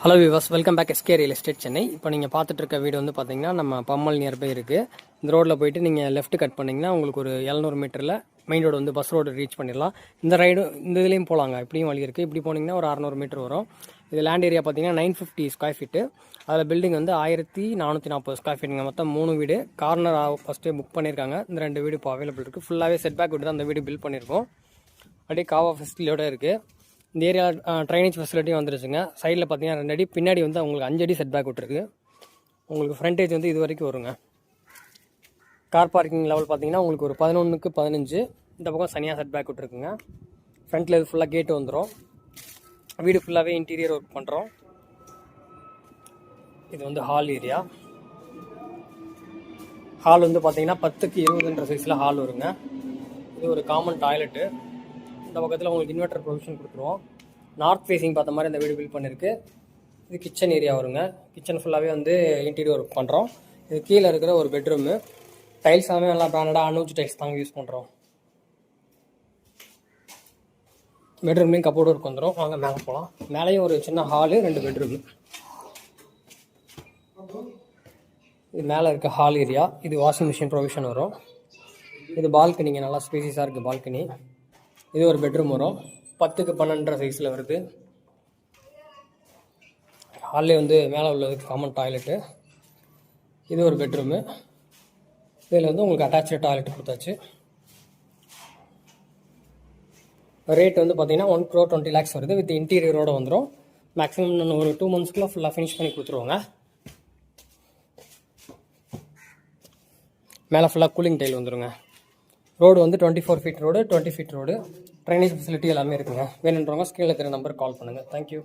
Hello viewers, welcome back SK real estate Chennai. இப்போ நீங்கள் பார்த்துட்டு இருக்க வீடு வந்து பார்த்தீங்கன்னா நம்ம பம்மல் நியர்பை இருக்குது. இந்த ரோட்டில் போயிட்டு நீங்கள் லெஃப்ட் கட் பண்ணிங்கன்னா உங்களுக்கு ஒரு 700 மீட்டரில் மெயின் ரோடு வந்து பஸ் ரோடு ரீச் பண்ணிடலாம். இந்த இந்த இதுலேயும் போகலாங்க, இப்படியும் வழி இருக்குது. இப்படி போனீங்கன்னா ஒரு 600 மீட்டர் வரும். இது லேண்ட் ஏரியா பார்த்தீங்கன்னா 950 ஸ்கொயர் ஃபீட்டு. அதில் பில்டிங் வந்து 1440 ஸ்கொயர் ஃபீட்டுங்க. மொத்தம் 3 வீடு. கார்னர் ஃபஸ்ட்டே புக் பண்ணியிருக்காங்க. இந்த 2 வீடு இப்போ அவைலபிள் இருக்குது. ஃபுல்லாகவே செட் பேக் வீடு தான் அந்த வீடு பில்ட் பண்ணியிருக்கோம். அப்படியே காவா ஃபெசிலிட்டியோடு இருக்குது. இந்த ஏரியா ட்ரைனேஜ் ஃபெசிலிட்டியும் வந்துருச்சுங்க. சைடில் பார்த்தீங்கன்னா 2 அடி, பின்னாடி வந்து உங்களுக்கு 5 அடி செட் பேக் விட்டுருக்கு. உங்களுக்கு ஃப்ரண்டேஜ் வந்து இது வரைக்கும் வருங்க. கார் பார்க்கிங் லெவல் பார்த்தீங்கன்னா உங்களுக்கு ஒரு 11க்கு 15. இந்த பக்கம் சனியாக செட் பேக் விட்டுருக்குங்க. ஃப்ரண்ட்டில் இது ஃபுல்லாக கேட்டு வந்துடும். வீடு ஃபுல்லாகவே இன்டீரியர் ஒர்க் பண்ணுறோம். இது வந்து ஹால் ஏரியா. ஹால் வந்து பார்த்தீங்கன்னா 10க்கு 20 சைஸில் ஹால் வருங்க. இது ஒரு காமன் டாய்லெட்டு. இந்த பக்கத்தில் உங்களுக்கு இன்வெர்டர் ப்ரொவிஷன் கொடுத்துருவோம். நார்த் ஃபேஸிங் பார்த்த மாதிரி இந்த வீடு பில்ட் பண்ணியிருக்கு. இது கிச்சன் ஏரியா வருங்க. கிச்சன் ஃபுல்லாகவே வந்து இன்டீரியர் ஒர்க் பண்ணுறோம். இது கீழே இருக்கிற ஒரு பெட்ரூமு. டைல்ஸ் எல்லாமே நல்லா பிராண்டடாக அனுஜ் டைல்ஸ் தாங்க யூஸ் பண்ணுறோம். பெட்ரூம்லேயும் கப்போர்டு ஒர்க் வந்துடும். வாங்க மேலே போகலாம். மேலேயும் ஒரு சின்ன ஹாலு, 2 பெட்ரூமு. இது மேலே இருக்க ஹால் ஏரியா. இது வாஷிங் மிஷின் ப்ரொவிஷன் வரும். இது பால்கனிங்க, நல்லா ஸ்பேசியஸாக இருக்குது பால்கனி. இது ஒரு பெட்ரூம் வரும். 10க்கு 12 சைஸில் வருது. ஹால்லே வந்து மேலே உள்ளது காமன் டாய்லெட்டு. இது ஒரு பெட்ரூமு. இதில் வந்து உங்களுக்கு அட்டாச்சு டாய்லெட் கொடுத்தாச்சு. ரேட் வந்து பார்த்தீங்கன்னா 1,20 lakhs வருது. வித் இன்டீரியரோடு வந்துடும். மேக்ஸிமம் ஒரு 2 monthsக்குள்ள ஃபுல்லாக ஃபினிஷ் பண்ணி கொடுத்துருவோங்க. மேலே ஃபுல்லாக கூலிங் டைல் வந்துடுங்க. ரோடு வந்து 24 feet road, 20 feet road. Drainage facility எல்லாமே இருக்குங்க. வேணுன்றவங்க ஸ்க்ரீனில் இருக்கிற நம்பருக்கு கால் பண்ணுங்கள். தேங்க்யூ.